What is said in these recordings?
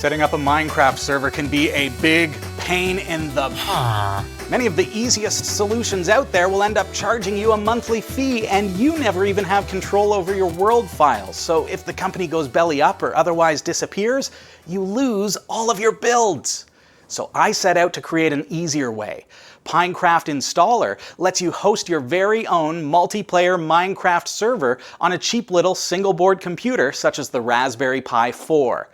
Setting up a Minecraft server can be a big pain in the... Many of the easiest solutions out there will end up charging you a monthly fee, and you never even have control over your world files. So if the company goes belly up or otherwise disappears, you lose all of your builds. So I set out to create an easier way. Pinecraft Installer lets you host your very own multiplayer Minecraft server on a cheap little single board computer such as the Raspberry Pi 4.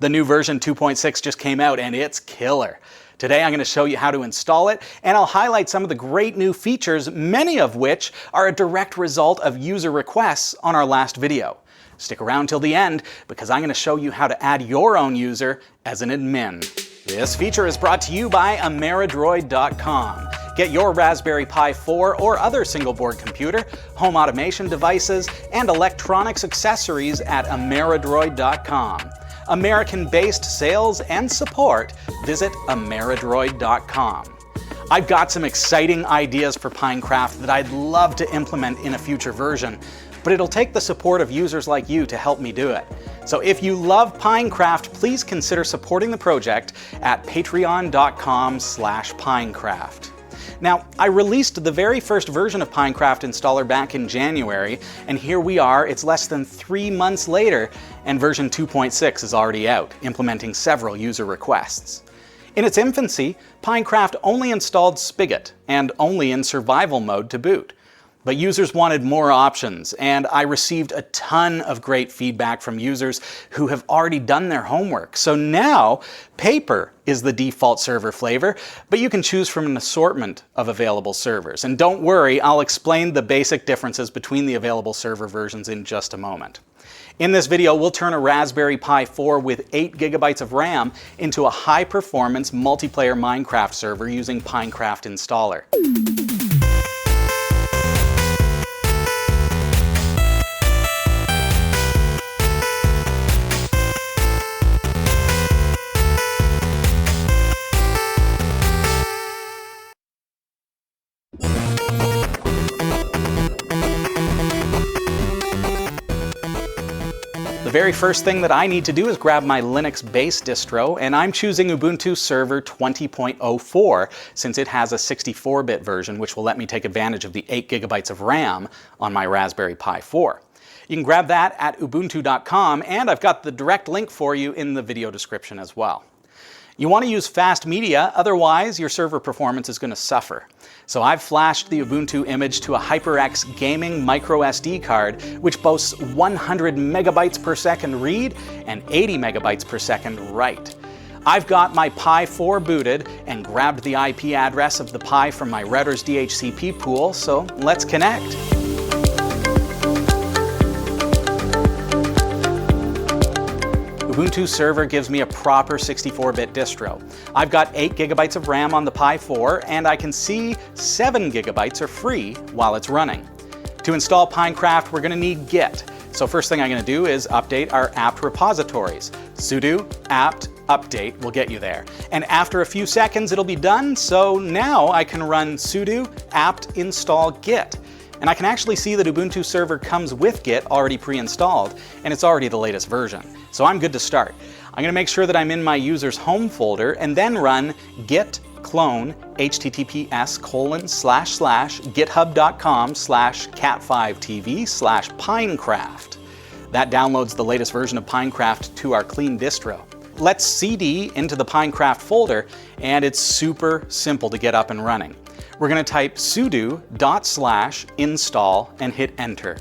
The new version 2.6 just came out and it's killer. Today I'm going to show you how to install it, and I'll highlight some of the great new features, many of which are a direct result of user requests on our last video. Stick around till the end because I'm going to show you how to add your own user as an admin. This feature is brought to you by Ameridroid.com. Get your Raspberry Pi 4 or other single board computer, home automation devices, and electronics accessories at Ameridroid.com. American-based sales and support, visit Ameridroid.com. I've got some exciting ideas for Pinecraft that I'd love to implement in a future version, but it'll take the support of users like you to help me do it. So if you love Pinecraft, please consider supporting the project at patreon.com/Pinecraft. Now, I released the very first version of Pinecraft Installer back in January, and here we are, it's less than 3 months later, and version 2.6 is already out, implementing several user requests. In its infancy, Pinecraft only installed Spigot, and only in survival mode to boot. But users wanted more options, and I received a ton of great feedback from users who have already done their homework. So now, Paper is the default server flavor, but you can choose from an assortment of available servers. And don't worry, I'll explain the basic differences between the available server versions in just a moment. In this video, we'll turn a Raspberry Pi 4 with 8 GB of RAM into a high-performance multiplayer Minecraft server using Pinecraft Installer. The very first thing that I need to do is grab my Linux base distro, and I'm choosing Ubuntu Server 20.04 since it has a 64-bit version, which will let me take advantage of the 8 GB of RAM on my Raspberry Pi 4. You can grab that at ubuntu.com, and I've got the direct link for you in the video description as well. You want to use fast media, otherwise your server performance is going to suffer. So I've flashed the Ubuntu image to a HyperX gaming micro SD card, which boasts 100 megabytes per second read and 80 megabytes per second write. I've got my Pi 4 booted and grabbed the IP address of the Pi from my router's DHCP pool, so let's connect. Ubuntu Server gives me a proper 64-bit distro. I've got 8 GB of RAM on the Pi 4, and I can see 7 GB are free while it's running. To install Pinecraft, we're going to need Git. So first thing I'm going to do is update our apt repositories. Sudo apt update will get you there. And after a few seconds, it'll be done, so now I can run sudo apt install git. And I can actually see that Ubuntu Server comes with Git already pre-installed, and it's already the latest version. So I'm good to start. I'm going to make sure that I'm in my user's home folder and then run git clone https://github.com/cat5tv/pinecraft. That downloads the latest version of Pinecraft to our clean distro. Let's cd into the Pinecraft folder, and it's super simple to get up and running. We're going to type sudo:/install and hit enter.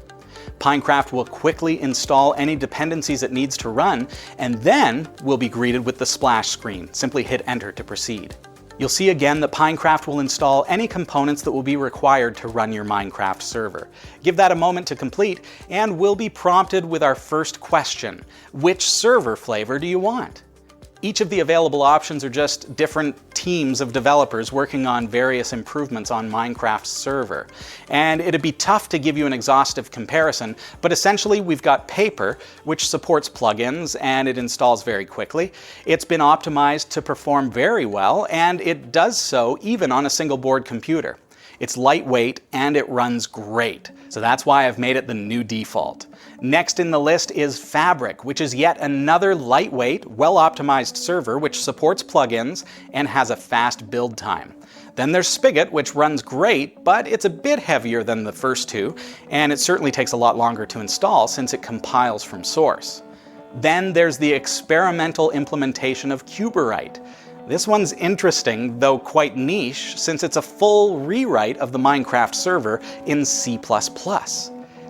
Pinecraft will quickly install any dependencies it needs to run, and then we'll be greeted with the splash screen. Simply hit enter to proceed. You'll see again that Pinecraft will install any components that will be required to run your Minecraft server. Give that a moment to complete, and we'll be prompted with our first question. Which server flavor do you want? Each of the available options are just different teams of developers working on various improvements on Minecraft's server. And it'd be tough to give you an exhaustive comparison, but essentially we've got Paper, which supports plugins and it installs very quickly. It's been optimized to perform very well, and it does so even on a single board computer. It's lightweight and it runs great. So that's why I've made it the new default. Next in the list is Fabric, which is yet another lightweight, well-optimized server which supports plugins and has a fast build time. Then there's Spigot, which runs great, but it's a bit heavier than the first two, and it certainly takes a lot longer to install since it compiles from source. Then there's the experimental implementation of Cuberite. This one's interesting, though quite niche, since it's a full rewrite of the Minecraft server in C++.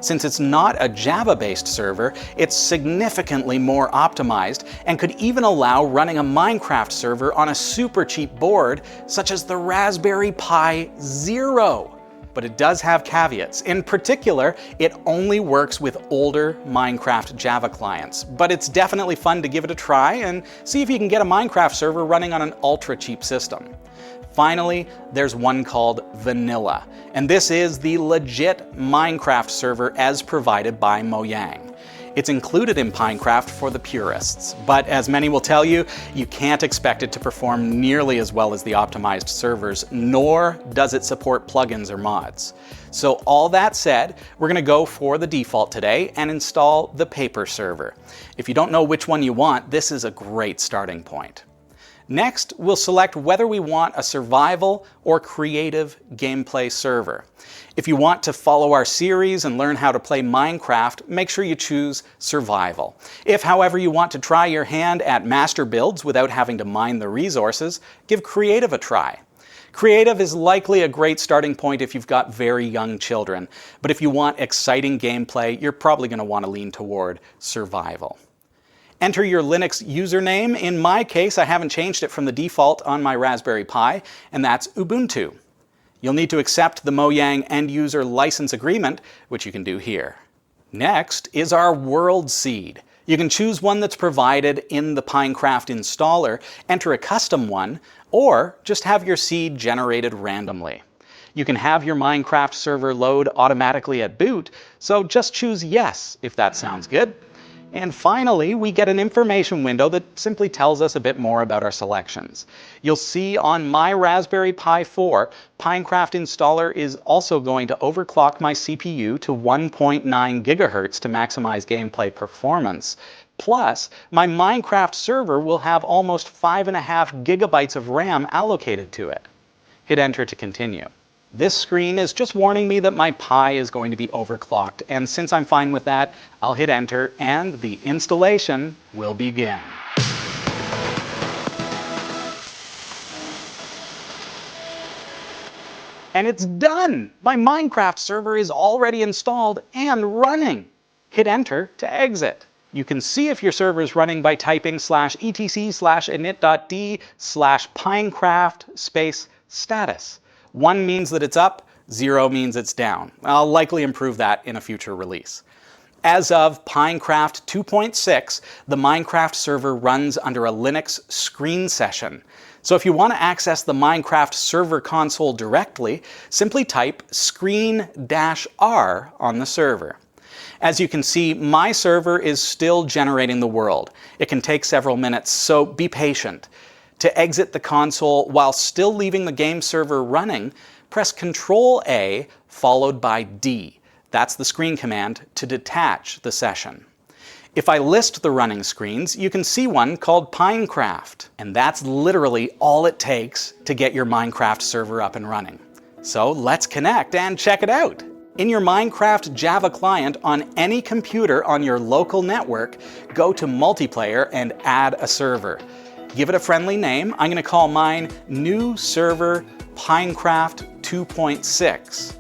Since it's not a Java-based server, it's significantly more optimized and could even allow running a Minecraft server on a super cheap board, such as the Raspberry Pi Zero. But it does have caveats. In particular, it only works with older Minecraft Java clients. But it's definitely fun to give it a try and see if you can get a Minecraft server running on an ultra-cheap system. Finally, there's one called Vanilla, and this is the legit Minecraft server as provided by Mojang. It's included in Pinecraft for the purists, but as many will tell you, you can't expect it to perform nearly as well as the optimized servers, nor does it support plugins or mods. So all that said, we're going to go for the default today and install the paper server. If you don't know which one you want, this is a great starting point. Next, we'll select whether we want a survival or creative gameplay server. If you want to follow our series and learn how to play Minecraft, make sure you choose survival. If, however, you want to try your hand at master builds without having to mine the resources, give creative a try. Creative is likely a great starting point if you've got very young children, but if you want exciting gameplay, you're probably going to want to lean toward survival. Enter your Linux username. In my case, I haven't changed it from the default on my Raspberry Pi, and that's Ubuntu. You'll need to accept the Mojang End User License Agreement, which you can do here. Next is our world seed. You can choose one that's provided in the Pinecraft installer, enter a custom one, or just have your seed generated randomly. You can have your Minecraft server load automatically at boot, so just choose yes if that sounds good. And finally, we get an information window that simply tells us a bit more about our selections. You'll see on my Raspberry Pi 4, Pinecraft installer is also going to overclock my CPU to 1.9 gigahertz to maximize gameplay performance. Plus, my Minecraft server will have almost 5.5 gigabytes of RAM allocated to it. Hit enter to continue. This screen is just warning me that my Pi is going to be overclocked, and since I'm fine with that, I'll hit enter and the installation will begin. And it's done! My Minecraft server is already installed and running. Hit enter to exit. You can see if your server is running by typing /etc/init.d/pinecraft/status. 1 means that it's up, 0 means it's down. I'll likely improve that in a future release. As of Pinecraft 2.6, the Minecraft server runs under a Linux screen session. So if you want to access the Minecraft server console directly, simply type screen-r on the server. As you can see, my server is still generating the world. It can take several minutes, so be patient. To exit the console while still leaving the game server running, press Ctrl-A followed by D. That's the screen command to detach the session. If I list the running screens, you can see one called Pinecraft, and that's literally all it takes to get your Minecraft server up and running. So let's connect and check it out. In your Minecraft Java client on any computer on your local network, go to Multiplayer and add a server. Give it a friendly name. I'm going to call mine New Server Pinecraft 2.6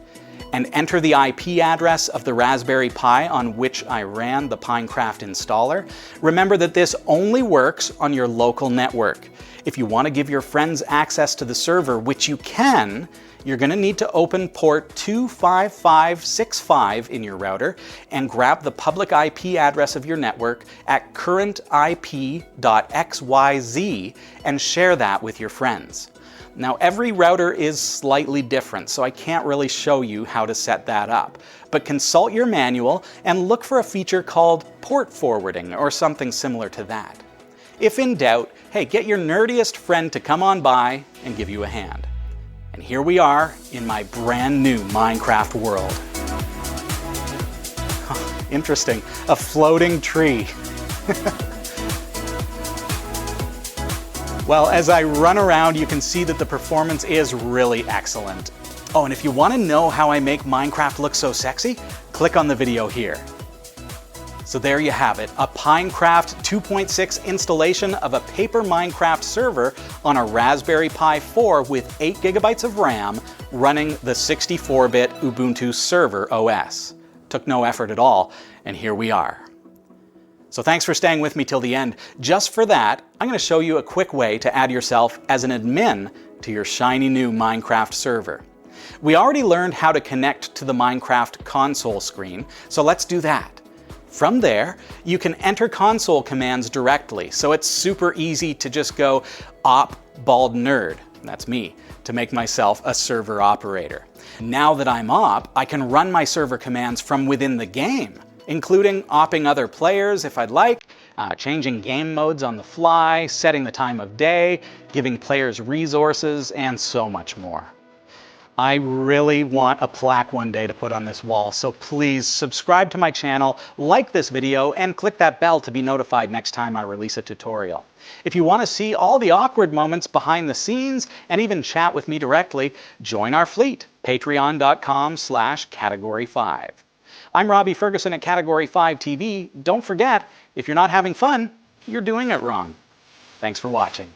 and enter the IP address of the Raspberry Pi on which I ran the Pinecraft installer. Remember that this only works on your local network. If you want to give your friends access to the server, which you can, you're going to need to open port 25565 in your router and grab the public IP address of your network at currentip.xyz and share that with your friends. Now, every router is slightly different, so I can't really show you how to set that up. But consult your manual and look for a feature called port forwarding or something similar to that. If in doubt, hey, get your nerdiest friend to come on by and give you a hand. And here we are in my brand new Minecraft world. Interesting, a floating tree. Well, as I run around, you can see that the performance is really excellent. Oh, and if you want to know how I make Minecraft look so sexy, click on the video here. So there you have it, a Pinecraft 2.6 installation of a paper Minecraft server on a Raspberry Pi 4 with 8 GB of RAM running the 64-bit Ubuntu server OS. Took no effort at all, and here we are. So thanks for staying with me till the end. Just for that, I'm going to show you a quick way to add yourself as an admin to your shiny new Minecraft server. We already learned how to connect to the Minecraft console screen, so let's do that. From there, you can enter console commands directly, so it's super easy to just go op bald nerd, that's me, to make myself a server operator. Now that I'm op, I can run my server commands from within the game, including opping other players if I'd like, changing game modes on the fly, setting the time of day, giving players resources, and so much more. I really want a plaque one day to put on this wall, so please subscribe to my channel, like this video, and click that bell to be notified next time I release a tutorial. If you want to see all the awkward moments behind the scenes and even chat with me directly, join our fleet, patreon.com/category5. I'm Robbie Ferguson at Category5 TV. Don't forget, if you're not having fun, you're doing it wrong. Thanks for watching.